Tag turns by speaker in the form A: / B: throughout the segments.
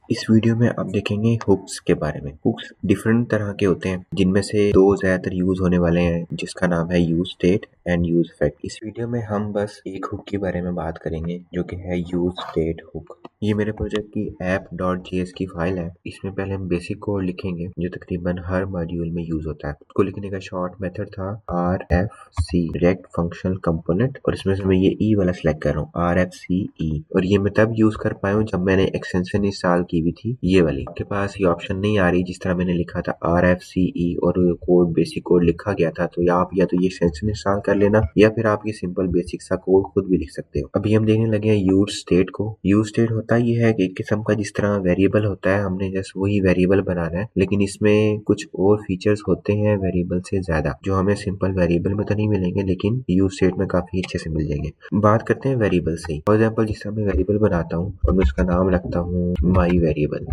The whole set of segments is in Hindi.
A: इस वीडियो में आप देखेंगे हुक्स के बारे में। हुक्स डिफरेंट तरह के होते हैं, जिनमें से दो ज्यादातर यूज होने वाले हैं, जिसका नाम है use state and use effect. इस वीडियो में हम बस एक हुक के बारे में बात करेंगे, जो कि है यूज स्टेट हुक। ये मेरे प्रोजेक्ट की app.js की फाइल है। इसमें पहले हम बेसिक कोड लिखेंगे, जो तकरीबन हर मॉड्यूल में यूज होता है। इसको लिखने का शॉर्ट मेथड था RFC, रेक्ट फंक्शनल कंपोनेंट, और इसमें से मैं ये ई वाला सिलेक्ट कर रहा हूँ, RFCE। और ये मैं तब यूज कर पाया हूँ जब मैंने एक्सटेंशन इंस्टॉल की हुई थी, ये वाली। आपके पास ये ऑप्शन नहीं आ रही जिस तरह मैंने लिखा था RFCE और कोड बेसिक कोड लिखा गया था, तो आप या तो ये एक्सटेंशन इंस्टॉल कर लेना, या फिर आप ये सिंपल बेसिक सा कोड खुद भी लिख सकते हो। अभी हम देखने लगे हैं यूज स्टेट को। यूज स्टेट होता ये है कि एक किस्म का जिस तरह वेरिएबल होता है, हमने जस्ट वही वेरिएबल बनाना है, लेकिन इसमें कुछ और फीचर्स होते हैं वेरिएबल से ज्यादा, जो हमें सिंपल वेरिएबल में तो नहीं मिलेंगे, लेकिन यूज स्टेट में काफी अच्छे से मिल जाएंगे। बात करते हैं वेरिएबल से। फॉर एग्जाम्पल, जिस तरह मैं वेरिएबल बनाता हूँ और मैं उसका नाम रखता हूँ माई वेरिएबल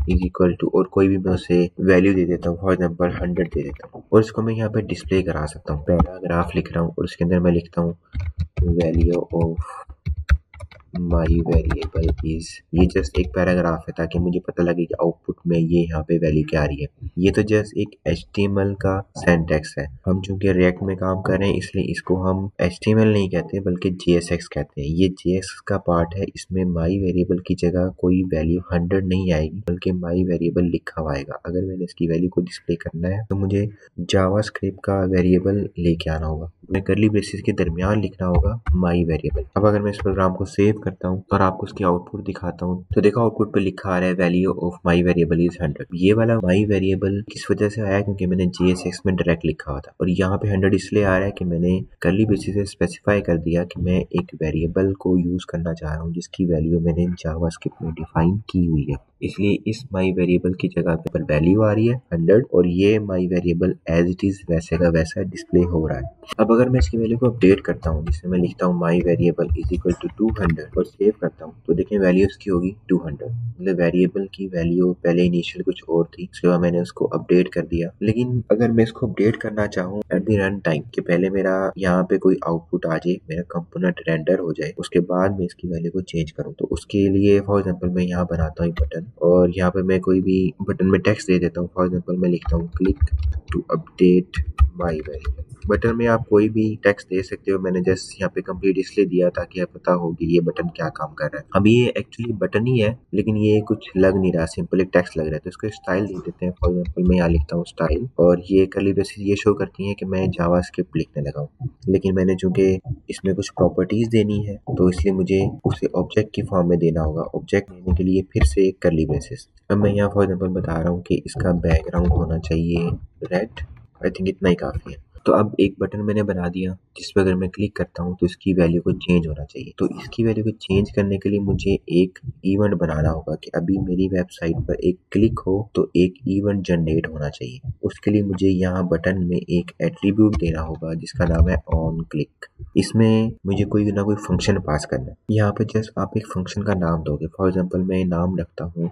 A: इज इक्वल टू, और कोई भी मैं उसे वैल्यू दे देता हूँ, फॉर एग्जाम्पल 100 दे देता हूँ, और इसको मैं यहाँ पे डिस्प्ले करा सकता हूँ। पैराग्राफ लिख रहा हूँ और उसके अंदर मैं लिखता हूँ value of my variable is. ये जस्ट एक पैराग्राफ है ताकि मुझे पता लगे कि आउटपुट में ये यहाँ पे वैल्यू क्या आ रही है। ये तो जस्ट एक HTML का सिंटैक्स है। हम चूंकि रिएक्ट में काम कर रहे हैं, इसलिए इसको हम HTML नहीं कहते बल्कि JSX कहते हैं। ये JSX का पार्ट है। इसमें माई वेरिएबल की जगह कोई वैल्यू 100 नहीं आएगी, बल्कि माई वेरिएबल लिखा हुआ आएगा। अगर मैंने इसकी वैल्यू को डिस्प्ले करना है तो मुझे जावास्क्रिप्ट का वेरिएबल लेके आना होगा। मैं करली ब्रेसेस के दरमियान लिखना होगा माई वेरिएबल। अब अगर मैं इस प्रोग्राम को सेव करता हूँ और आपको उसकी आउटपुट दिखाता हूँ, तो देखो आउटपुट पे लिखा आ रहा है value of my variable is 100। ये वाला माई वेरिएबल किस वजह से आया, क्योंकि मैंने JSX में डायरेक्ट लिखा हुआ था, और यहाँ पे 100 इसलिए आ रहा है कि मैंने करली ब्रेसेस से स्पेसिफाई कर दिया कि मैं एक वेरिएबल को यूज करना चाह रहा हूँ जिसकी वैल्यू मैंने जावास्क्रिप्ट में डिफाइन की हुई है। इसलिए इस माई वेरिएबल की जगह पे वैल्यू आ रही है 100, और ये माई वेरिएबल एज इट इज वैसे का वैसा डिस्प्ले हो रहा है। अब अगर मैं इसकी वैल्यू को अपडेट करता हूँ, जिसमें मैं लिखता हूँ माई वेरिएबल इज इक्वल टू 200 और सेव करता हूँ, तो देखें वैल्यू इसकी होगी 200। मतलब वेरिएबल की वैल्यू पहले इनिशियल कुछ और थी, उसके बाद मैंने उसको अपडेट कर दिया। लेकिन अगर मैं इसको अपडेट करना चाहूँ एट द रन टाइम, कि पहले मेरा यहाँ पे कोई आउटपुट आ जाए, मेरा कंपोनेंट रेंडर हो जाए, उसके बाद मैं इसकी वैल्यू को चेंज करूँ, तो उसके लिए फॉर एग्जाम्पल मैं यहाँ बनाता हूँ बटन, और यहाँ पे मैं कोई भी बटन में टेक्स्ट दे देता हूँ। फॉर एग्जाम्पल मैं लिखता हूँ click to update my variable. Button में आप कोई भी टेक्स्ट दे सकते हो। मैंने जस्ट यहाँ पे कंप्लीट इसलिए दिया ताकि आप पता हो कि ये बटन क्या काम कर रहा है। अभी ये एक्चुअली बटन ही है, लेकिन ये कुछ लग नहीं रहा, सिंपल एक टेक्स्ट लग रहा है, तो इसको स्टाइल दे देते हैं। फॉर एग्जाम्पल मैं यहाँ लिखता हूँ स्टाइल, और ये कर्ली ब्रेसेस ये शो करती है कि मैं जावास्क्रिप्ट लिखने लगा हूँ। लेकिन मैंने चूंकि इसमें कुछ प्रॉपर्टीज देनी है, तो इसलिए मुझे उसे ऑब्जेक्ट की फॉर्म में देना होगा। ऑब्जेक्ट देने के लिए फिर से एक कर्ली ब्रेसेस। अब मैं यहाँ फॉर एग्जाम्पल बता रहा हूँ कि इसका बैकग्राउंड होना चाहिए रेड। आई थिंक इतना ही काफी है। तो अब एक बटन मैंने बना दिया, जिस पर अगर मैं क्लिक करता हूँ तो इसकी वैल्यू को चेंज होना चाहिए। तो इसकी वैल्यू को चेंज करने के लिए मुझे एक इवेंट बनाना होगा कि अभी मेरी वेबसाइट पर एक क्लिक हो तो एक इवेंट जनरेट होना चाहिए। उसके लिए मुझे यहाँ बटन में एक एट्रीब्यूट देना होगा जिसका नाम है ऑन क्लिक। इसमें मुझे कोई ना कोई फंक्शन पास करना है। यहाँ पे जस्ट आप एक फंक्शन का नाम दोगे। फॉर एग्जाम्पल मैं नाम रखता हूँ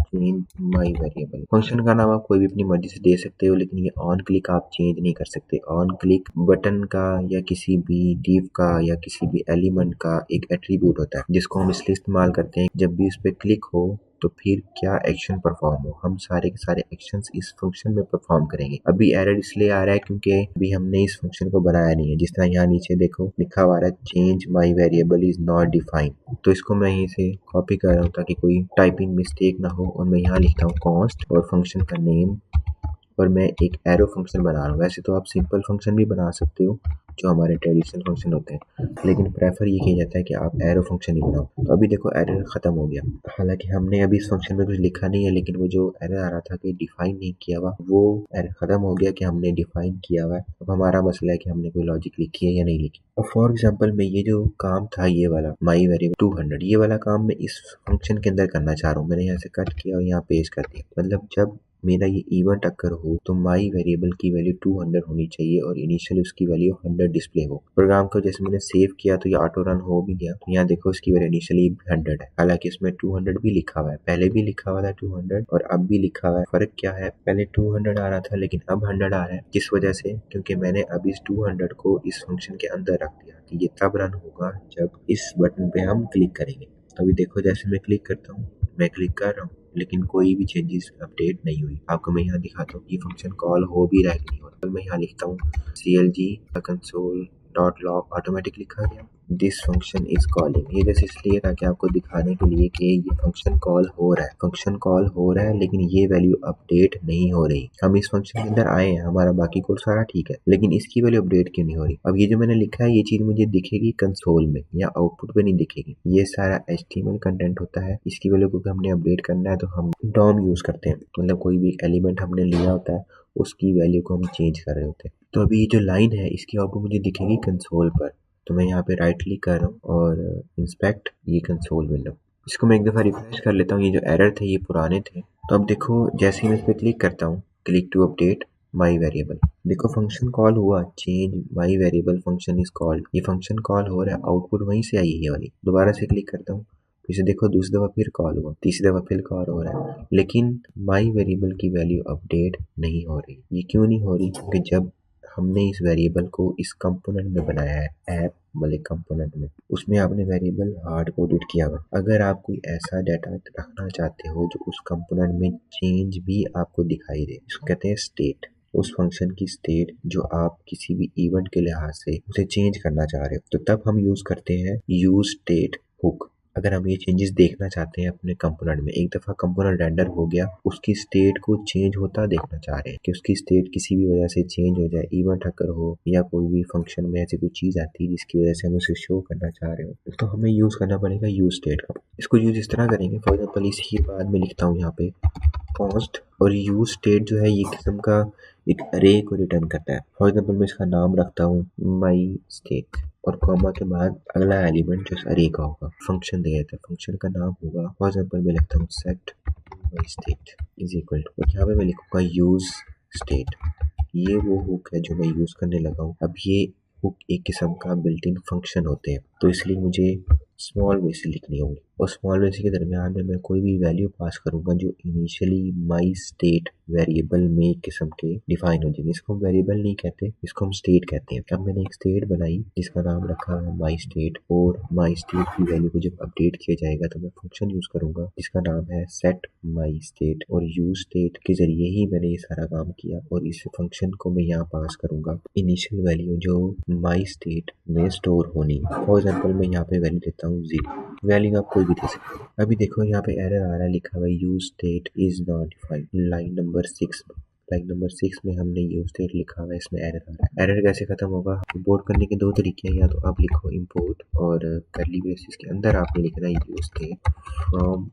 A: चेंज माई वेरिएबल। फंक्शन का नाम आप कोई भी अपनी मर्जी से दे सकते हो, लेकिन ये ऑन क्लिक आप चेंज नहीं कर सकते। ऑन क्लिक बटन का या किसी भी डिव का या किसी भी एलिमेंट का एक एट्रीब्यूट होता है, जिसको हम इसलिए इस्तेमाल करते हैं जब भी उस पर क्लिक हो तो फिर क्या एक्शन परफॉर्म हो, हम सारे के सारे एक्शंस इस फंक्शन में परफॉर्म करेंगे। अभी एरर इसलिए आ रहा है क्योंकि अभी हमने इस फंक्शन को बनाया नहीं है। जिस तरह यहाँ नीचे देखो लिखा हुआ है change my variable is not defined, तो इसको मैं यहीं से कॉपी कर रहा हूँ ताकि कोई टाइपिंग मिस्टेक ना हो। और मैं यहाँ लिखता हूँ कॉन्स्ट और फंक्शन का नेम, और मैं एक एरो फंक्शन बना रहा हूँ। वैसे तो आप सिंपल फंक्शन भी बना सकते हो जो हमारे ट्रेडिशनल फंक्शन होते हैं, लेकिन प्रेफर ये किया जाता है कि आप एरो फंक्शन ही बनाओ। तो अभी देखो एरर खत्म हो गया। हालांकि हमने अभी इस फंक्शन में कुछ लिखा नहीं है, लेकिन वो जो एरर आ रहा था कि डिफाइन नहीं किया हुआ, वो एरर खत्म हो गया कि हमने डिफाइन किया हुआ है। अब हमारा मसला है कि हमने कोई लॉजिक लिखी है या नहीं लिखी। और फॉर एग्जाम्पल मैं ये जो काम था ये वाला माई वेरिएबल 200, ये वाला काम मैं इस फंक्शन के अंदर करना चाह रहा हूँ। मैंने यहाँ से कट किया और यहाँ पेस्ट कर दिया। मतलब जब मेरा ये इवेंट अगर हो तो माई वेरिएबल की वैल्यू 200 होनी चाहिए और इनिशियल उसकी वैल्यू 100 डिस्प्ले हो। प्रोग्राम को जैसे मैंने सेव किया तो ये ऑटो रन हो भी गया। तो यहाँ देखो इसकी वैल्यू इनिशियली 100 है, हालांकि इसमें 200 भी लिखा हुआ है। पहले भी लिखा हुआ था 200 और अब भी लिखा हुआ है। फर्क क्या है, पहले 200 आ रहा था लेकिन अब 100 आ रहा है। किस वजह से? क्योंकि मैंने अब इस 200 को इस फंक्शन के अंदर रख दिया। तो ये तब रन होगा जब इस बटन पे हम क्लिक करेंगे। तो अभी देखो जैसे मैं क्लिक करता हूँ मैं क्लिक कर रहा हूँ लेकिन कोई भी चेंजेस अपडेट नहीं हुई। आपको मैं यहाँ दिखाता हूँ ये फंक्शन कॉल हो भी रहा है कि नहीं हो रहा। मैं यहाँ लिखता हूँ CLG console dot log automatic लिखा गया, दिस फंक्शन इज कॉलिंग। ये जैसे इसलिए ताकि आपको दिखाने के लिए कि ये फंक्शन कॉल हो रहा है, फंक्शन कॉल हो रहा है लेकिन ये वैल्यू अपडेट नहीं हो रही। हम इस फंक्शन के अंदर आए हैं, हमारा बाकी कोड सारा ठीक है लेकिन इसकी वैल्यू अपडेट क्यों नहीं हो रही। अब ये जो मैंने लिखा है ये चीज मुझे दिखेगी कंसोल में या आउटपुट पे नहीं दिखेगी। ये सारा HTML कंटेंट होता है, इसकी वैल्यू को हमने अपडेट करना है तो हम डॉम यूज करते हैं, मतलब कोई भी एलिमेंट हमने लिया होता है उसकी वैल्यू को हम चेंज कर रहे होते हैं। तो अभी ये जो लाइन है इसकी आउटपुट मुझे दिखेगी कंसोल पर। तो मैं यहाँ पे राइट क्लिक कर रहा हूँ और इंस्पेक्ट ये कंसोल विंडो, इसको मैं एक दफ़ा रिफ्रेश कर लेता हूँ। ये जो एरर थे ये पुराने थे। तो अब देखो जैसे ही मैं इस पर क्लिक करता हूँ, click to update my variable, देखो फंक्शन कॉल हुआ, change my variable function is called. ये फंक्शन कॉल हो रहा है, आउटपुट वहीं से आई है ये वाली। दोबारा से क्लिक करता हूँ, इसे देखो दूसरी दफ़ा फिर कॉल हुआ, तीसरी दफ़ा फिर कॉल हो रहा है लेकिन माई वेरिएबल की वैल्यू अपडेट नहीं हो रही। ये क्यों नहीं हो रही? क्योंकि जब हमने इस वेरिएबल को इस कंपोनेंट में बनाया है, ऐप वाले कंपोनेंट में, उसमें आपने वेरिएबल हार्ड कोडेड किया हुआ। अगर आप कोई ऐसा डाटा रखना चाहते हो जो उस कंपोनेंट में चेंज भी आपको दिखाई दे, इसको कहते हैं स्टेट। उस फंक्शन की स्टेट जो आप किसी भी इवेंट के लिहाज से उसे चेंज करना चाह रहे हो, तो तब हम यूज करते हैं यूज स्टेट हुक। अगर हम ये चेंजेस देखना चाहते हैं अपने कंपोनेंट में, एक दफ़ा कंपोनेंट रेंडर हो गया, उसकी स्टेट को चेंज होता देखना चाह रहे हैं कि उसकी स्टेट किसी भी वजह से चेंज हो जाए, इवेंट हैकर हो या कोई भी फंक्शन में ऐसी कोई चीज़ आती है जिसकी वजह से हम उसे शो करना चाह रहे हो, तो हमें यूज़ करना पड़ेगा यूज स्टेट का। इसको यूज़ इस तरह करेंगे, फॉर एग्जाम्पल इसी के बाद में लिखता हूँ यहाँ पे कॉस्ट, और यूज स्टेट जो है ये किस्म का एक अरे को रिटर्न करता है। फॉर एग्जाम्पल मैं इसका नाम रखता हूँ माई स्टेट और कॉमा के बाद अगला एलिमेंट जो अरे का होगा, फंक्शन दे देता है, फंक्शन का नाम होगा, फॉर एग्जाम्पल मैं लिखता हूँ set my state is equal to, और यहाँ पे मैं लिखूंगा यूज स्टेट। ये वो हुक है जो मैं यूज करने लगा हूँ। अब ये हुक एक किस्म का बिल्ट इन फंक्शन होते हैं, तो इसलिए मुझे स्मॉल वेसी लिखनी होंगी, और स्मॉल वेसी के दरमियान में मैं कोई भी वैल्यू पास करूंगा जो इनिशियली माई स्टेट वेरिएबल में एक किस्म के डिफाइन हो जाएंगे। इसको हम वेरिएबल नहीं कहते, इसको हम स्टेट कहते हैं। अब मैंने एक स्टेट बनाई जिसका नाम रखा है माई स्टेट, और माई स्टेट की वैल्यू को जब अपडेट किया जाएगा तो मैं फंक्शन यूज करूंगा जिसका नाम है सेट माई स्टेट, और यूज स्टेट के जरिए ही मैंने ये सारा काम किया। और इस फंक्शन को मैं यहाँ पास करूंगा इनिशियल वैल्यू जो माई स्टेट में स्टोर होनी। फॉर एग्जाम्पल मैं यहाँ पे वैल्यू देता हूँ 0, वैल्यू आप कोई भी दे सकते हो। अभी देखो यहाँ पे एरर आ रहा है, लिखा हुआ है use state is not defined, line number 6 में। लाइन नंबर 6 में हमने यूज स्टेट लिखा हुआ है, इसमें एरर आ रहा है। एरर कैसे खत्म होगा? इंपोर्ट करने के दो तरीके हैं, या तो आप लिखो इंपोर्ट और करली ब्रेसेस के अंदर आपने लिखना है यूज स्टेट फ्रॉम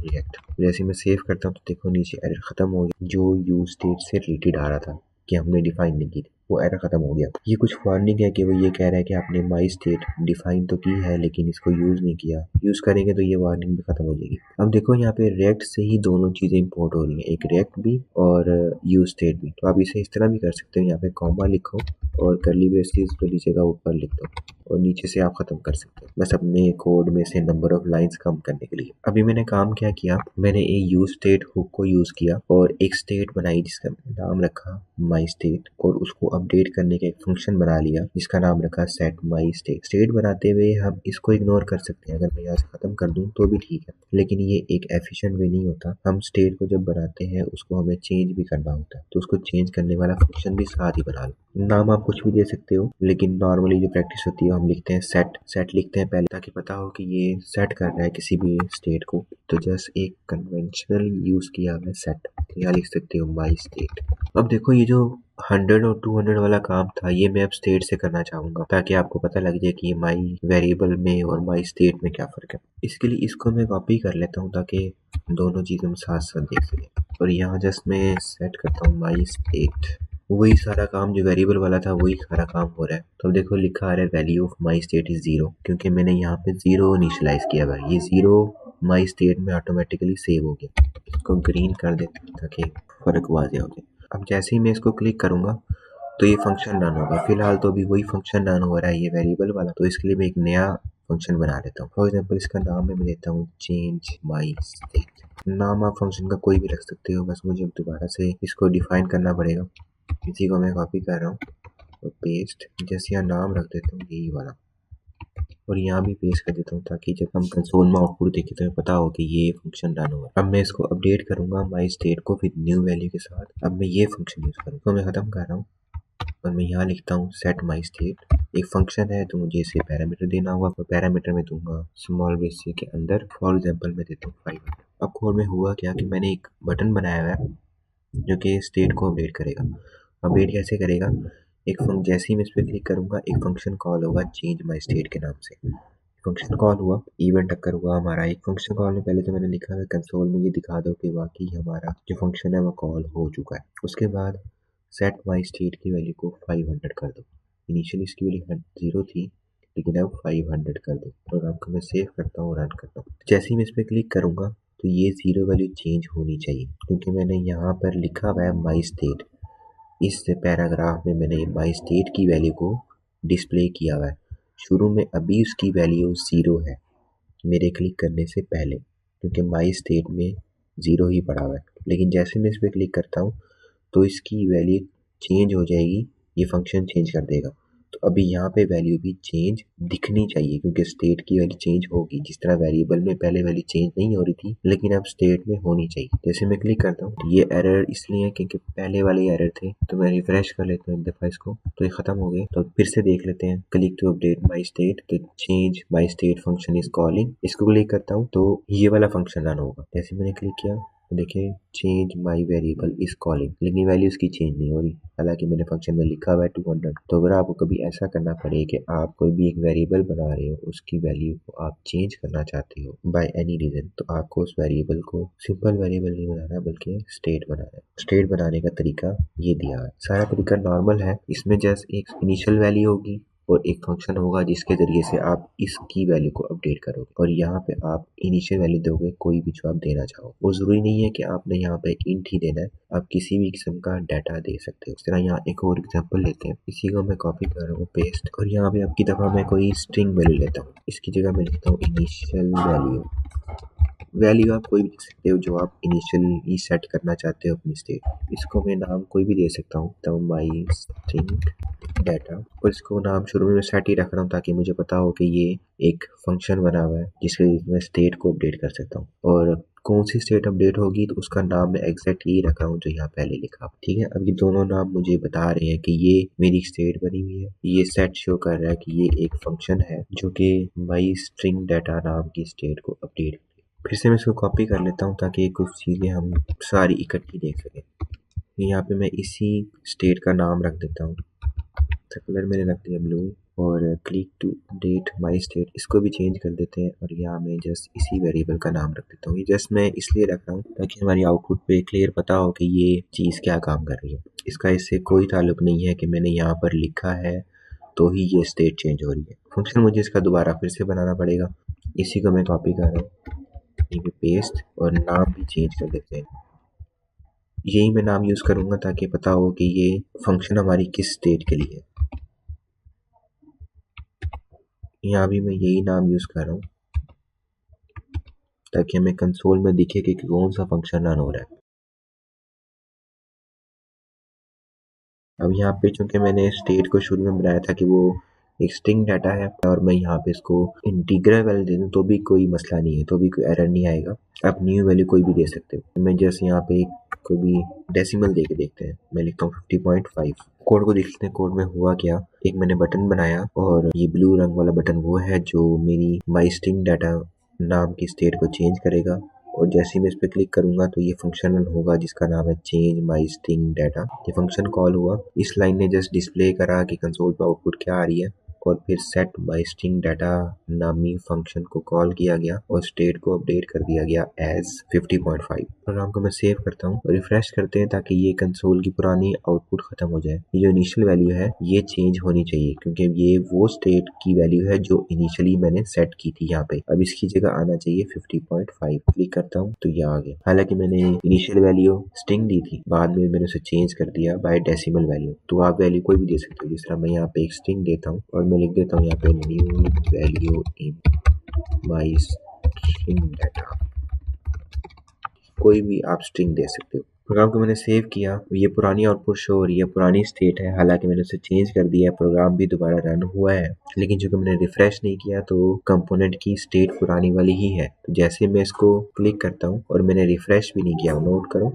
A: रिएक्ट। जैसे मैं सेव करता हूँ तो देखो नीचे एरर खत्म हो गया, जो यूज स्टेट से रिलेटेड आ रहा था कि हमने डिफाइन नहीं की थी, वो एरर खत्म हो गया। ये कुछ वार्निंग है कि वो ये कह रहा है कि आपने माई स्टेट डिफाइन तो की है लेकिन इसको यूज नहीं किया, यूज करेंगे तो ये वार्निंग भी खत्म हो जाएगी। अब देखो यहाँ पे रिएक्ट से ही दोनों चीजें इंपोर्ट हो रही हैं, एक रिएक्ट भी और यूज स्टेट भी। तो आप इसे इस तरह भी कर सकते हो, यहाँ पे कॉमा लिखो और करली ब्रेसेस को नीचे का ऊपर लिख दो और नीचे से आप खत्म कर सकते हो, बस अपने कोड में से नंबर ऑफ लाइंस कम करने के लिए। अभी मैंने काम क्या किया, मैंने एक यूज स्टेट हुक को यूज किया और एक स्टेट बनाई जिसका नाम रखा माई स्टेट, और उसको अपडेट करने का एक फंक्शन बना लिया जिसका नाम रखा सेट माई स्टेट। स्टेट बनाते हुए हम इसको इग्नोर कर सकते हैं, अगर मैं यहाँ से खत्म कर दूं तो भी ठीक है, लेकिन ये एक एफिशिएंट वे नहीं होता। हम स्टेट को जब बनाते हैं उसको हमें चेंज भी करना होता है, तो उसको चेंज करने वाला फंक्शन भी साथ ही बना लो। नाम आप कुछ भी दे सकते हो, लेकिन नॉर्मली जो प्रैक्टिस होती है हम लिखते हैं सेट। सेट लिखते हैं पहले ताकि पता हो कि ये सेट कर रहा है किसी भी स्टेट को, तो जस्ट एक कन्वेंशनल यूज किया हुआ है सेट, यहाँ लिख सकते हो माई स्टेट। अब देखो ये जो 100 और 200 वाला काम था ये मैं अब स्टेट से करना चाहूंगा ताकि आपको पता लग जाए कि माई वेरिएबल में और माई स्टेट में क्या फर्क है। इसके लिए इसको मैं कॉपी कर लेता हूँ ताकि दोनों चीजें हम साथ साथ देख सकें, और यहाँ जस्ट मैं सेट करता हूँ माई स्टेट। वही सारा काम जो वेरिएबल वाला था वही सारा काम हो रहा है। तो देखो लिखा आ रहा है value of my state is 0, क्योंकि मैंने यहाँ पे 0 इनिशियलाइज किया हुआ है। ये 0 माई स्टेट में ऑटोमेटिकली सेव हो गया। इसको ग्रीन कर देते हैं ताकि फर्क वाज़ेह हो जाए। अब जैसे ही मैं इसको क्लिक करूंगा तो ये फंक्शन रन होगा। फिलहाल तो अभी वही फंक्शन रन हो रहा है ये वेरिएबल वाला, तो इसके लिए मैं एक नया फंक्शन बना लेता हूँ। फॉर एग्जाम्पल इसका नाम मैं देता हूँ चेंज माई स्टेट। नाम आप फंक्शन का कोई भी रख सकते हो, बस मुझे दोबारा से इसको डिफाइन करना पड़ेगा। इसी को मैं कॉपी कर रहा हूँ और पेस्ट, जैसे यहाँ नाम रख देता हूँ यही वाला और यहाँ भी पेस्ट कर देता हूँ ताकि जब हम कंसोल में आउटपुट देखें तो हमें पता हो कि ये फंक्शन रन हुआ। अब मैं इसको अपडेट करूंगा माई स्टेट को फिर न्यू वैल्यू के साथ। अब मैं ये फंक्शन यूज करूँगा, तो मैं खत्म कर रहा हूँ और मैं यहाँ लिखता हूँ सेट माई स्टेट। एक फंक्शन है तो मुझे इसे पैरामीटर देना होगा, और पैरामीटर में दूंगा स्मॉल बेसिक के अंदर, फॉर एग्जाम्पल मैं देता हूँ 500। अब कोड में हुआ क्या कि मैंने एक बटन बनाया हुआ है जो कि स्टेट को अपडेट करेगा। अपडेट कैसे करेगा, जैसे ही मैं इस पर क्लिक करूंगा एक फंक्शन कॉल होगा चेंज माई स्टेट के नाम से। फंक्शन कॉल हुआ, इवेंट अकर हुआ हमारा एक फंक्शन कॉल में। पहले तो मैंने लिखा है कंसोल में ये दिखा दो कि वाकई हमारा जो फंक्शन है वो कॉल हो चुका है। उसके बाद सेट माई स्टेट की वैल्यू को 500 कर दो। इनिशियली इसकी वैल्यू 0 थी लेकिन अब 500 कर दो। प्रोग्राम को मैं सेव करता हूँ, रन करता हूँ। जैसे ही मैं इस पर क्लिक करूंगा तो ये 0 वैल्यू चेंज होनी चाहिए क्योंकि मैंने यहाँ पर लिखा हुआ है माई स्टेट। इस पैराग्राफ में मैंने माई स्टेट की वैल्यू को डिस्प्ले किया हुआ है। शुरू में अभी उसकी वैल्यू 0 है मेरे क्लिक करने से पहले, क्योंकि माई स्टेट में 0 ही पड़ा हुआ है। लेकिन जैसे मैं इस पर क्लिक करता हूँ तो इसकी वैल्यू चेंज हो जाएगी, ये फंक्शन चेंज कर देगा। तो अभी यहाँ पे वैल्यू भी चेंज दिखनी चाहिए क्योंकि स्टेट की वैल्यू चेंज होगी। जिस तरह वेरिएबल में पहले वैल्यू चेंज नहीं हो रही थी लेकिन अब स्टेट में होनी चाहिए। जैसे मैं क्लिक करता हूँ ये एरर इसलिए क्योंकि पहले वाले एरर थे, तो मैं रिफ्रेश कर लेता हूँ एक दफ़ा इसको, तो ये खत्म हो गए। तो फिर से देख लेते हैं, click to update my state, तो change my state function is calling. इसको क्लिक करता हूँ तो ये वाला फंक्शन रन होगा। जैसे मैंने क्लिक किया देखिए change my variable is calling, लेकिन वैल्यू उसकी चेंज नहीं हो रही, हालांकि मैंने फंक्शन में लिखा हुआ है 200। तो अगर आपको कभी ऐसा करना पड़े कि आप कोई भी एक वेरिएबल बना रहे हो, उसकी वैल्यू को आप चेंज करना चाहते हो बाय एनी रीजन, तो आपको उस वेरिएबल को सिंपल वेरिएबल नहीं बनाना बल्कि स्टेट बनाना है। स्टेट बनाने का तरीका ये दिया है, सारा तरीका नॉर्मल है। इसमें जस्ट एक इनिशियल वैल्यू होगी और एक फंक्शन होगा जिसके जरिए से आप इसकी वैल्यू को अपडेट करोगे, और यहाँ पे आप इनिशियल वैल्यू दोगे कोई भी जो आप देना चाहो। वो जरूरी नहीं है कि आपने यहाँ पे इंट ही देना है, आप किसी भी किस्म का डाटा दे सकते हो। इस तरह यहाँ एक और एग्जांपल लेते हैं, इसी को मैं कॉपी कर रहा हूँ पेस्ट, और यहाँ पे आपकी दफा मैं कोई स्ट्रिंग वैल्यू लेता हूँ। इसकी जगह मैं लिखता हूँ इनिशियल वैल्यू। वैल्यू आप कोई भी दे सकते हो जो आप इनिशियली सेट करना चाहते हो अपनी स्टेट। इसको मैं नाम कोई भी दे सकता हूँ, तो माई स्ट्रिंग डाटा, और इसको नाम शुरू में सेट ही रख रहा हूँ ताकि मुझे पता हो कि ये एक फंक्शन बना हुआ है जिसके मैं स्टेट को अपडेट कर सकता हूँ, और कौन सी स्टेट अपडेट होगी तो उसका नाम मैं एग्जैक्ट यही रखा हूँ जो यहाँ पहले लिखा। ठीक है, अब ये दोनों नाम मुझे बता रहे हैं कि ये मेरी स्टेट बनी हुई है। ये सेट शो कर रहा है कि ये एक फंक्शन है जो कि माई स्ट्रिंग डाटा नाम की स्टेट को अपडेट। फिर से मैं इसको कॉपी कर लेता हूँ ताकि कुछ चीज़ें हम सारी इकट्ठी देख सकें। यहाँ पे मैं इसी स्टेट का नाम रख देता हूँ, तो कलर मैंने रख दिया ब्लू, और click to update my state इसको भी चेंज कर देते हैं, और यहाँ मैं जस्ट इसी वेरिएबल का नाम रख देता हूँ। ये जस्ट मैं इसलिए रख रहा हूँ ताकि हमारी आउटपुट पे क्लियर पता हो कि ये चीज़ क्या काम कर रही है। इसका इससे कोई ताल्लुक नहीं है कि मैंने यहाँ पर लिखा है तो ही ये स्टेट चेंज हो रही है। फंक्शन मुझे इसका दोबारा फिर से बनाना पड़ेगा। इसी को मैं कॉपी कर रहा हूँ, ये पेस्ट, और नाम भी चेंज कर देते हैं। यही मैं नाम यूज़ करूँगा ताकि पता हो कि ये फंक्शन हमारी किस स्टेट के लिए है। यहाँ भी मैं यही नाम यूज़ कर रहा हूँ ताकि हमें कंसोल में दिखे कि कौन सा फंक्शन रन हो रहा है। अब यहाँ पे चूंकि मैंने स्टेट को शुरू में बनाया था कि वो एक स्ट्रिंग डाटा है, और मैं यहाँ पे इसको इंटीग्रल वैल्यू दे दूँ तो भी कोई मसला नहीं है, तो भी कोई एरर नहीं आएगा। आप न्यू वैल्यू कोई भी दे सकते हो। मैं जैसे यहाँ पे कोई भी डेसिमल दे के देखते हैं, मैं लिखता हूँ 50.5। कोड को देख लेते हैं, कोड में हुआ क्या। एक मैंने बटन बनाया, और ये ब्लू रंग वाला बटन वो है जो मेरी माई स्ट्रिंग डाटा नाम की स्टेट को चेंज करेगा, और जैसे ही मैं इस पर क्लिक करूंगा तो ये फंक्शन रन होगा जिसका नाम है चेंज माई स्ट्रिंग डाटा। ये फंक्शन कॉल हुआ, इस लाइन ने जस्ट डिस्प्ले करा कि कंसोल पर आउटपुट क्या आ रही है, और फिर सेट माई स्ट्रिंग डाटा नामी फंक्शन को कॉल किया गया और स्टेट को अपडेट कर दिया गया एज 50.5। प्रोग्राम को मैं सेव करता हूँ और रिफ्रेश करते हैं ताकि ये कंसोल की पुरानी आउटपुट खत्म हो जाए। ये जो इनिशियल वैल्यू है ये चेंज होनी चाहिए क्योंकि ये वो स्टेट की वैल्यू है जो इनिशियली मैंने सेट की थी यहाँ पे। अब इसकी जगह आना चाहिए 50.5। क्लिक करता हूँ तो ये आ गया। हालांकि मैंने इनिशियल वैल्यू स्ट्रिंग दी थी, बाद में मैंने उसे चेंज कर दिया बाय डेसिमल वैल्यू। तो आप वैल्यू कोई भी दे सकते हो, जिस तरह मैं यहाँ पे एक स्ट्रिंग देता हूँ और मैं लिख देता हूँ यहाँ पे new value in my string data. कोई भी आप स्ट्रिंग दे सकते हो। प्रोग्राम को मैंने सेव किया, ये पुरानी आउटपुट शो हो रही है, पुरानी स्टेट है, हालांकि मैंने उसे चेंज कर दिया है, प्रोग्राम भी दोबारा रन हुआ है, लेकिन चूंकि मैंने रिफ्रेश नहीं किया तो कंपोनेंट की स्टेट पुरानी वाली ही है। तो जैसे मैं इसको क्लिक करता हूँ और मैंने रिफ्रेश भी नहीं किया, नोट करो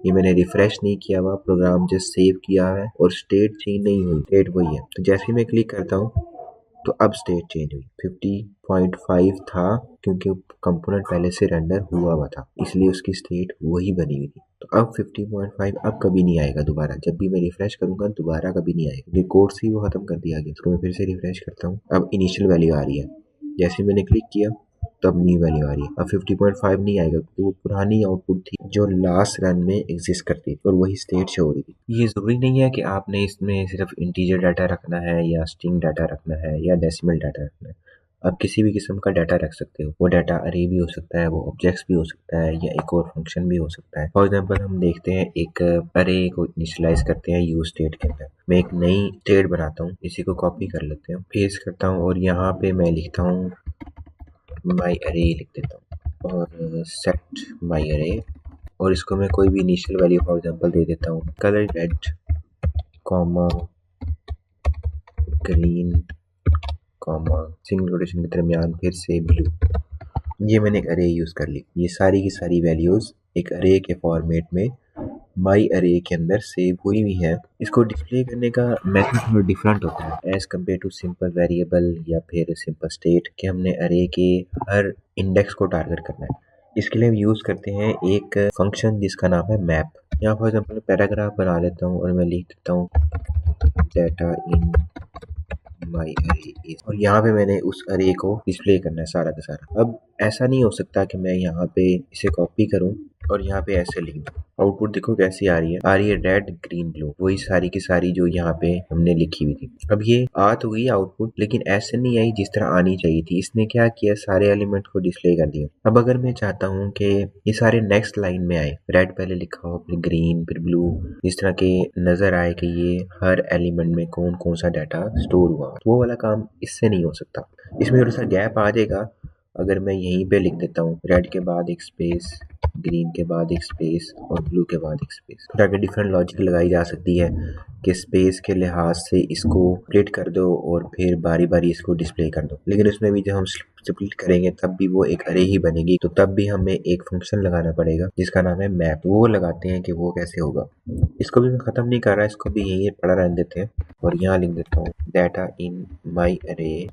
A: ये मैंने रिफ्रेश नहीं किया हुआ, प्रोग्राम जस्ट सेव किया है और स्टेट चेंज नहीं हुई, स्टेट वही है। तो जैसे ही मैं क्लिक करता हूँ तो अब स्टेट चेंज हुई, 50.5 था क्योंकि कंपोनेंट पहले से रेंडर हुआ था, इसलिए उसकी स्टेट वही बनी हुई थी। तो अब 50.5 अब कभी नहीं आएगा दोबारा, जब भी मैं रिफ्रेश करूंगा दोबारा कभी नहीं आएगा क्योंकि कोड से ही वो खत्म कर दिया गया। इसको मैं फिर से रिफ्रेश करता हूँ, अब इनिशियल वैल्यू आ रही है, जैसे मैंने क्लिक किया तब न्यू वैल्यू आ रही है। अब 50.5 नहीं आएगा क्योंकि वो पुरानी आउटपुट थी जो लास्ट रन में एग्जिस्ट करती थी और वही स्टेट शो हो रही थी। ये जरूरी नहीं है कि आपने इसमें सिर्फ इंटीजर डाटा रखना है या स्ट्रिंग डाटा रखना है या डेसिमल डाटा रखना है, आप किसी भी किस्म का डाटा रख सकते हो। वो डाटा अरे भी हो सकता है, वो ऑब्जेक्ट्स भी हो सकता है या एक और फंक्शन भी हो सकता है। फॉर एग्जांपल हम देखते हैं एक अरे को इनिशियलाइज करते हैं यूज स्टेट के अंदर। मैं एक नई स्टेट बनाता हूँ, इसी को कॉपी कर लेते हैं, पेस्ट करता हूँ और यहाँ पे मैं लिखता हूँ माई अरे लिख देता हूँ और सेट माई अरे और इसको मैं कोई भी इनिशियल वैल्यू फॉर एग्जांपल दे देता हूँ, colour red comma green comma single quotation के दरमियान फिर से ब्लू। ये मैंने एक अरे यूज कर ली। ये सारी की सारी वैल्यूज एक अरे के फॉर्मेट में माई अरे के अंदर सेव हुई हुई है। इसको डिस्प्ले करने का मेथड थोड़ा डिफरेंट होता है as compare to simple variable या फिर सिंपल स्टेट कि हमने अरे के हर इंडेक्स को टारगेट करना है। इसके लिए हम यूज करते हैं एक फंक्शन जिसका नाम है मैप। यहाँ फॉर एग्जाम्पल पैराग्राफ बना लेता हूँ और मैं लिख देता हूँ डाटा इन माई अरे और यहाँ पे मैंने उस अरे को डिस्प्ले करना है सारा का सारा। अब ऐसा नहीं हो सकता कि मैं यहाँ पे इसे कॉपी करूँ और यहाँ पे ऐसे लिख दूँ। आउटपुट देखो कैसी आ रही है रेड ग्रीन ब्लू, वही सारी की सारी जो यहाँ पे हमने लिखी हुई थी। अब ये आ तो गई आउटपुट, लेकिन ऐसे नहीं आई जिस तरह आनी चाहिए थी। इसने क्या किया, सारे एलिमेंट को डिस्प्ले कर दिया। अब अगर मैं चाहता हूँ कि ये सारे नेक्स्ट लाइन में आए, रेड पहले लिखा हो फिर ग्रीन फिर ब्लू, इस तरह के नजर आए कि ये हर एलिमेंट में कौन कौन सा डाटा स्टोर हुआ, तो वो वाला काम इससे नहीं हो सकता। इसमें थोड़ा सा गैप आ जाएगा। अगर मैं यहीं पे लिख देता हूँ रेड के बाद एक स्पेस, ग्रीन के बाद एक स्पेस और ब्लू के बाद एक स्पेस, ताकि डिफरेंट लॉजिक लगाई जा सकती है कि स्पेस के लिहाज से इसको स्प्लिट कर दो और फिर बारी बारी इसको डिस्प्ले कर दो। लेकिन उसमें भी जब हम स्प्लिट करेंगे तब भी वो एक अरे ही बनेगी, तो तब भी हमें एक फंक्शन लगाना पड़ेगा जिसका नाम है मैप। वो लगाते हैं कि वो कैसे होगा। इसको भी मैं खत्म नहीं कर रहा, इसको भी यहीं पड़ा रहने देते हैं और यहाँ लिख देता हूँ डाटा इन माई अरे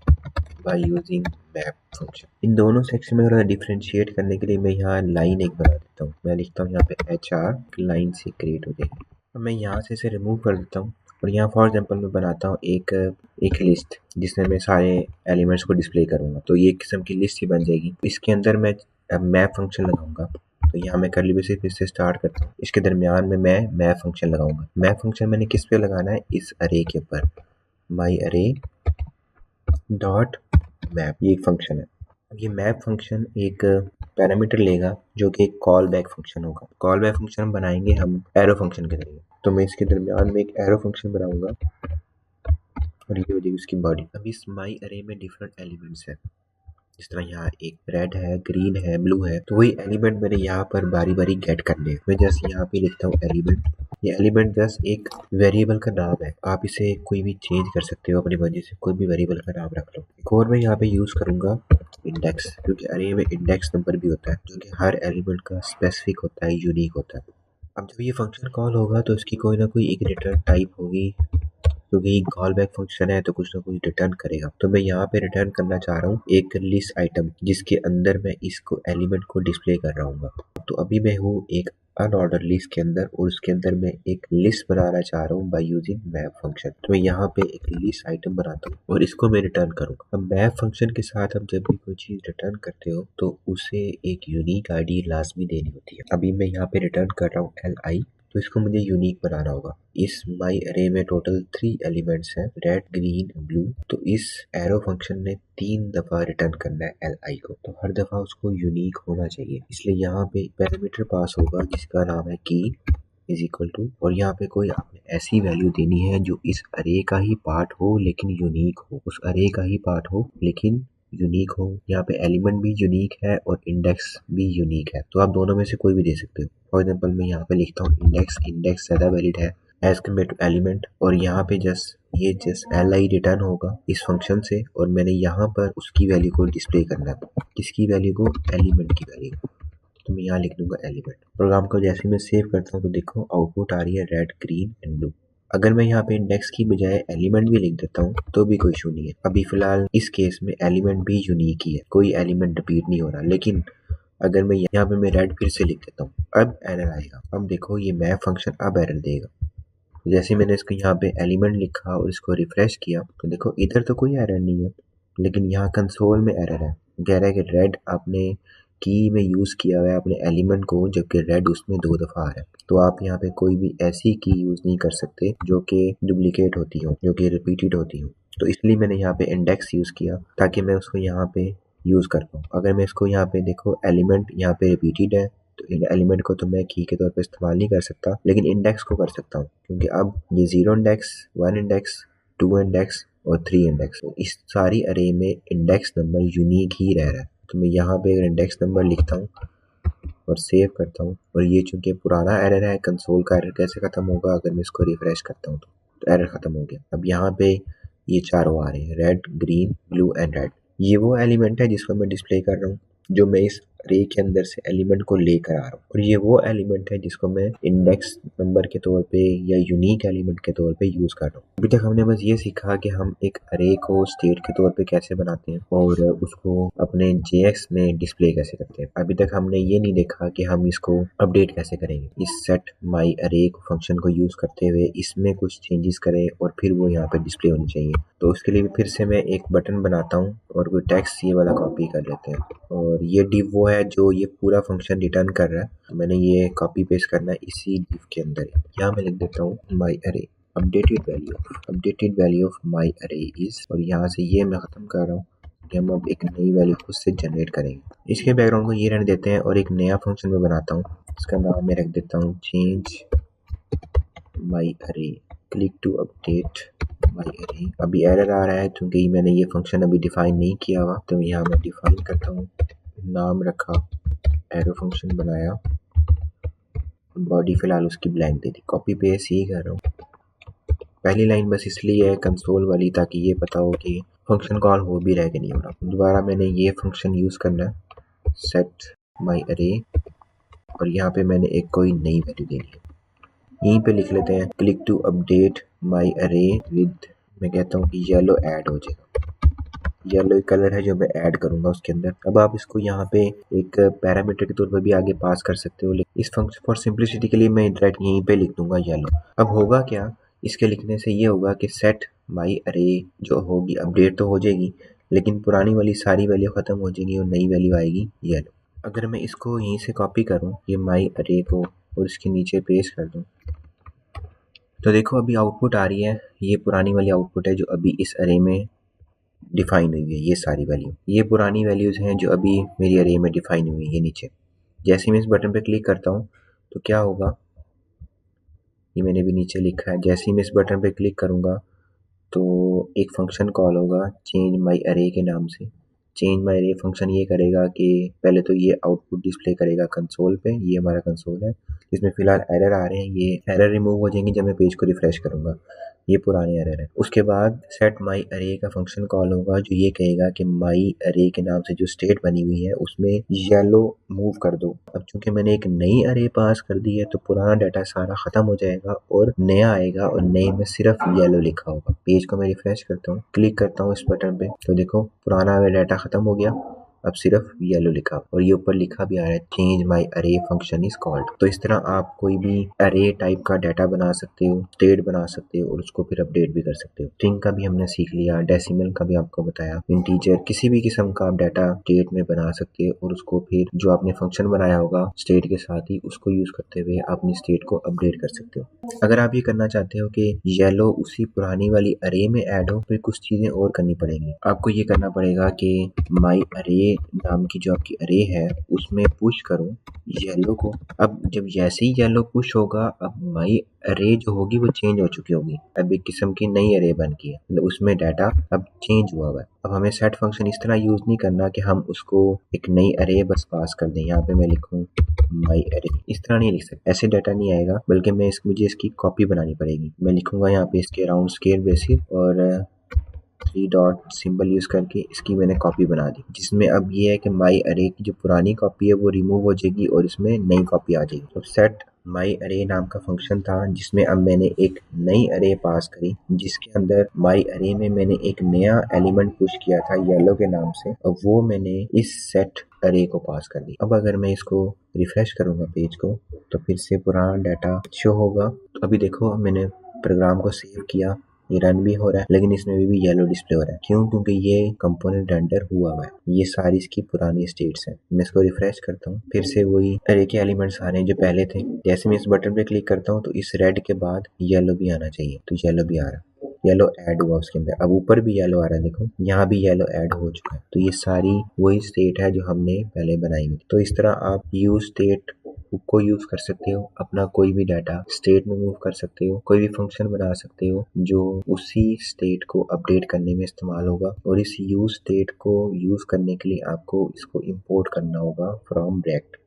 A: बाय यूजिंग मैप फंक्शन। इन दोनों सेक्शन में थोड़ा डिफरेंशिएट करने के लिए मैं यहाँ लाइन एक बना देता हूँ। मैं लिखता हूँ यहाँ पे HR लाइन से क्रिएट हो जाएगी। अब मैं यहाँ से इसे रिमूव कर देता हूँ और यहाँ फॉर एग्जांपल मैं बनाता हूँ एक लिस्ट जिसमें मैं सारे एलिमेंट्स को डिस्प्ले करूँगा। तो ये एक किस्म की लिस्ट ही बन जाएगी। इसके अंदर मैं मैप फंक्शन लगाऊंगा। तो यहाँ मैं कर्ली ब्रेसेस फिर से स्टार्ट करता हूँ। इसके दरमियान में मैं मैप फंक्शन लगाऊंगा। मैप फंक्शन मैंने किस पे लगाना है, इस अरे के ऊपर, माई अरे डॉट मैप, ये एक फंक्शन है। अब ये मैप फंक्शन एक पैरामीटर लेगा जो कि एक कॉल बैक फंक्शन होगा। कॉल बैक फंक्शन हम बनाएंगे हम एरो फंक्शन के जरिए। तो मैं इसके दरमियान में एक एरो फंक्शन बनाऊंगा और ये हो जाएगी उसकी बॉडी। अब इस माई अरे में डिफरेंट एलिमेंट्स है, जिस तरह यहाँ एक रेड है, ग्रीन है, ब्लू है, तो वही एलिमेंट मैंने यहाँ पर बारी बारी गेट करने हैं। मैं जस्ट यहाँ पे लिखता हूँ एलिमेंट। ये एलिमेंट जस्ट एक वेरिएबल का नाम है, आप इसे कोई भी चेंज कर सकते हो अपनी मर्जी से, कोई भी वेरिएबल का नाम रख लो। एक और मैं यहाँ पे यूज करूंगा इंडेक्स, क्योंकि अरे में इंडेक्स नंबर भी होता है जो कि हर एलिमेंट का स्पेसिफिक होता है, यूनिक होता है। अब जब ये फंक्शन कॉल होगा तो इसकी कोई ना कोई एक रिटर्न टाइप होगी, क्योंकि कॉल बैक फंक्शन है तो कुछ ना कुछ रिटर्न करेगा। तो मैं यहाँ पे रिटर्न करना चाह रहा हूँ एक लिस्ट आइटम जिसके अंदर मैं इसको एलिमेंट को डिस्प्ले कर रहा हूँ। तो अभी मैं हूँ एक अनऑर्डर लिस्ट के अंदर और उसके अंदर मैं एक लिस्ट बनाना चाह रहा हूँ बाय यूजिंग मैप फंक्शन। तो मैं यहाँ पे एक लिस्ट आइटम बनाता हूँ और इसको मैं रिटर्न करूँगा। अब मैप फंक्शन के साथ आप जब भी कोई चीज रिटर्न करते हो तो उसे एक यूनिक आईडी लाजमी देनी होती है। अभी मैं यहाँ पे रिटर्न कर रहा हूँ LI, तो इसको मुझे यूनिक बनाना होगा। इस माई अरे में टोटल 3 एलिमेंट्स हैं, रेड ग्रीन ब्लू। तो इस एरो फंक्शन ने 3 दफा रिटर्न करना है LI को, तो हर दफा उसको यूनिक होना चाहिए। इसलिए यहाँ पे पैरामीटर पास होगा जिसका नाम है की इज इक्वल टू, और यहाँ पे कोई आपने ऐसी वैल्यू देनी है जो इस अरे का ही पार्ट हो लेकिन यूनिक हो, उस अरे का ही पार्ट हो लेकिन यूनिक हो, यहाँ पे एलिमेंट भी यूनिक है और इंडेक्स भी यूनिक है, तो आप दोनों में से कोई भी दे सकते हो। फॉर एग्जाम्पल मैं यहाँ पे लिखता हूँ इंडेक्स ज़्यादा वैलिड है एज कम्पेयर टू एलिमेंट, और यहाँ पे जस्ट li रिटर्न होगा इस फंक्शन से, और मैंने यहाँ पर उसकी वैल्यू को डिस्प्ले करना है, किसकी वैल्यू को, एलिमेंट की वैल्यू, तो मैं यहाँ लिख दूंगा एलिमेंट। प्रोग्राम को जैसे मैं सेव करता हूँ तो देखो आउटपुट आ रही है रेड, ग्रीन एंड ब्लू। अगर मैं यहाँ पे इंडेक्स की बजाय एलिमेंट भी लिख देता हूँ तो भी कोई इशू नहीं है। अभी फिलहाल इस केस में एलिमेंट भी यूनिक ही है, कोई एलिमेंट रिपीट नहीं हो रहा, लेकिन अगर मैं यहाँ पे मैं रेड फिर से लिख देता हूँ, अब एरर आएगा। अब देखो ये मैप फंक्शन अब एरर देगा। जैसे मैंने इसको यहाँ पे एलिमेंट लिखा और इसको रिफ्रेश किया तो देखो इधर तो कोई एरर नहीं है, लेकिन यहाँ कंसोल में एरर है। कह रहा है कि रेड आपने की में यूज़ किया हुआ है अपने एलिमेंट को, जबकि रेड उसमें 2 दफ़ा आ रहा है। तो आप यहाँ पे कोई भी ऐसी की यूज़ नहीं कर सकते जो कि डुप्लीकेट होती हो, जो कि रिपीटेड होती हो। तो इसलिए मैंने यहाँ पे इंडेक्स यूज़ किया ताकि मैं उसको यहाँ पे यूज़ कर पाऊँ। अगर मैं इसको यहाँ पे देखो एलिमेंट यहाँ पे रिपीटेड है तो एलिमेंट को तो मैं की के तौर पे इस्तेमाल नहीं कर सकता, लेकिन इंडेक्स को कर सकता हूँ, क्योंकि अब ये 0 इंडेक्स, 1 इंडेक्स, 2 इंडेक्स और 3 इंडेक्स, इस सारी अरे में इंडेक्स नंबर यूनिक ही रह रहा है। तो मैं यहाँ पे अगर इंडेक्स नंबर लिखता हूँ और सेव करता हूँ, और ये चूंकि पुराना एरर है, कंसोल का एरर कैसे खत्म होगा, अगर मैं इसको रिफ्रेश करता हूँ तो एरर खत्म हो गया। अब यहाँ पे ये चारों आ रहे हैं, red, green, blue and red. ये वो एलिमेंट है जिसको मैं डिस्प्ले कर रहा हूँ, जो मैं इस अरे के अंदर से एलिमेंट को लेकर आ रहा हूँ, और ये वो एलिमेंट है जिसको मैं इंडेक्स नंबर के तौर पे या यूनिक एलिमेंट के तौर पे यूज कर रहा हूँ। अभी तक हमने बस ये सीखा कि हम एक अरे को स्टेट के तौर पे कैसे बनाते हैं और उसको अपने JX में डिस्प्ले कैसे करते हैं। अभी तक हमने ये नहीं देखा कि हम इसको अपडेट कैसे करेंगे। इस सेट माई अरे फंक्शन को यूज करते हुए इसमें कुछ चेंजेस करें और फिर वो यहाँ पे डिस्प्ले होनी चाहिए। तो उसके लिए फिर से मैं एक बटन बनाता हूँ और कोई टेक्स्ट ये वाला कॉपी कर लेते हैं, और ये div वो है जो ये पूरा फंक्शन रिटर्न कर रहा है। तो मैंने ये कॉपी पेस्ट करना है इसी div के अंदर। यहाँ मैं लिख देता हूँ माई अरे अपडेटेड वैल्यू ऑफ माई अरे इज, और यहाँ से ये मैं खत्म कर रहा हूँ कि हम अब एक नई वैल्यू खुद से जनरेट करेंगे। इसके बैकग्राउंड को ये रहने देते हैं और एक नया फंक्शन मैं बनाता हूँ, इसका नाम मैं रख देता हूँ चेंज माई अरे, क्लिक टू अपडेट माई अरे। अभी एरर आ रहा है क्योंकि मैंने ये फंक्शन अभी डिफाइन नहीं किया हुआ, तो यहाँ मैं डिफाइन करता हूँ, नाम रखा, एरो फंक्शन बनाया, बॉडी फिलहाल उसकी ब्लैंक दे दी। कॉपी पेस्ट ही कर रहा हूँ। पहली लाइन बस इसलिए है कंसोल वाली ताकि ये पता हो कि फंक्शन कॉल हो भी रहा है कि नहीं हो रहा। दोबारा मैंने ये फंक्शन यूज़ करना है सेट माई अरे, और यहाँ पे मैंने एक कोई नई वैल्यू देनी है। यहीं पे लिख लेते हैं क्लिक टू अपडेट माई अरे विद, मैं कहता हूँ कि येलो ऐड हो जाएगा। येलो कलर है जो मैं ऐड करूंगा उसके अंदर। अब आप इसको यहाँ पे एक पैरामीटर के तौर पर भी आगे पास कर सकते हो, लेकिन इस फंक्शन फॉर सिंपलिसिटी के लिए मैं डायरेक्ट यहीं पे लिख दूंगा येलो। अब होगा क्या, इसके लिखने से ये होगा कि सेट माई अरे जो होगी अपडेट तो हो जाएगी, लेकिन पुरानी वाली सारी वैल्यू खत्म हो जाएगी और नई वैल्यू आएगी येलो। अगर मैं इसको यहीं से कॉपी करूँ ये माई अरे को और इसके नीचे पेस्ट कर दूँ तो देखो अभी आउटपुट आ रही है, ये पुरानी वाली आउटपुट है जो अभी इस अरे में डिफाइन हुई है। ये सारी वैल्यू, ये पुरानी वैल्यूज हैं जो अभी मेरी अरे में डिफाइन हुई है। ये नीचे जैसे मैं इस बटन पे क्लिक करता हूँ तो क्या होगा, ये मैंने भी नीचे लिखा है, जैसे ही मैं इस बटन पे क्लिक करूँगा तो एक फंक्शन कॉल होगा चेंज माई अरे के नाम से। चेंज माई अरे फंक्शन ये करेगा कि पहले तो ये आउटपुट डिस्प्ले करेगा कंसोल पे, ये हमारा कंसोल है इसमें फिलहाल एरर आ रहे हैं, ये एरर रिमूव हो जाएंगे जब मैं पेज को रिफ्रेश करूँगा, ये पुराने एरर है। उसके बाद सेट माई अरे का फंक्शन कॉल होगा जो ये कहेगा कि माई अरे के नाम से जो स्टेट बनी हुई है उसमें येलो मूव कर दो। अब चूंकि मैंने एक नई अरे पास कर दी है तो पुराना डाटा सारा खत्म हो जाएगा और नया आएगा, और नए में सिर्फ येलो लिखा होगा। पेज को मैं रिफ्रेश करता हूँ, क्लिक करता हूँ इस बटन पे तो देखो पुराना डाटा खत्म हो गया, अब सिर्फ येलो लिखा, और ये ऊपर लिखा भी आ रहा है चेंज माई अरे फंक्शन इज कॉल्ड। तो इस तरह आप कोई भी अरे टाइप का डाटा बना सकते हो, स्टेट बना सकते हो और उसको फिर अपडेट भी कर सकते हो। स्ट्रिंग का भी हमने सीख लिया, डेसिमल का भी आपको बताया, इंटीजर किसी भी किस्म का आप डाटा स्टेट में बना सकते हो और उसको फिर जो आपने फंक्शन बनाया होगा स्टेट के साथ ही उसको यूज करते हुए अपनी स्टेट को अपडेट कर सकते हो। अगर आप ये करना चाहते हो कि येलो उसी पुरानी वाली अरे में ऐड हो, फिर कुछ चीजें और करनी पड़ेंगी। आपको ये करना पड़ेगा कि माई अरे नाम की जो आपकी अरे है उसमें पुश करूँ येलो को। अब जब जैसे ही येलो पुश होगा, अब माई अरे जो होगी वो चेंज हो चुकी होगी। अब एक किस्म की नई अरे बन गई है, मतलब उसमें डाटा अब चेंज हुआ है। अब हमें सेट फंक्शन इस तरह यूज नहीं करना कि हम उसको एक नई अरे बस पास कर दें। यहाँ पे मैं लिखूँ माई अरे, इस तरह नहीं लिख सकते, ऐसे डाटा नहीं आएगा, बल्कि मुझे इसकी कॉपी बनानी पड़ेगी। मैं लिखूंगा यहाँ पे इसके अराउंड स्केल बेसिस और 3 डॉट सिंबल यूज करके इसकी मैंने कॉपी बना दी, जिसमें अब ये है कि माई अरे की जो पुरानी कॉपी है वो रिमूव हो जाएगी और इसमें नई कॉपी आ जाएगी। तो सेट माई अरे नाम का फंक्शन था जिसमें अब मैंने एक नई अरे पास करी, जिसके अंदर माई अरे में मैंने एक नया एलिमेंट पुश किया था येलो के नाम से, और वो मैंने इस सेट अरे को पास कर दी। अब अगर मैं इसको रिफ्रेश करूंगा पेज को तो फिर से पुराना डाटा शो होगा। तो अभी देखो मैंने प्रोग्राम को सेव किया, ये रन भी हो रहा है, लेकिन इसमें भी येलो डिस्प्ले हो रहा है। क्यों? क्योंकि ये कंपोनेंट रेंडर हुआ है। ये सारी इसकी पुरानी स्टेट्स हैं। मैं इसको रिफ्रेश करता हूँ, फिर से वही अरे के एलिमेंट्स आ रहे हैं जो पहले थे। जैसे मैं इस बटन पे क्लिक करता हूँ तो इस रेड के बाद येलो भी आना चाहिए, तो येलो भी आ रहा है। येलो ऐड हुआ उसके अंदर, अब ऊपर भी येलो आ रहा है, देखो यहाँ भी येलो ऐड हो चुका है। तो ये सारी वही स्टेट है जो हमने पहले बनाई हुई। तो इस तरह आप यूज स्टेट को यूज कर सकते हो, अपना कोई भी डाटा स्टेट में मूव कर सकते हो, कोई भी फंक्शन बना सकते हो जो उसी स्टेट को अपडेट करने में इस्तेमाल होगा। और इस यूज स्टेट को यूज करने के लिए आपको इसको इंपोर्ट करना होगा फ्रॉम रेक्ट।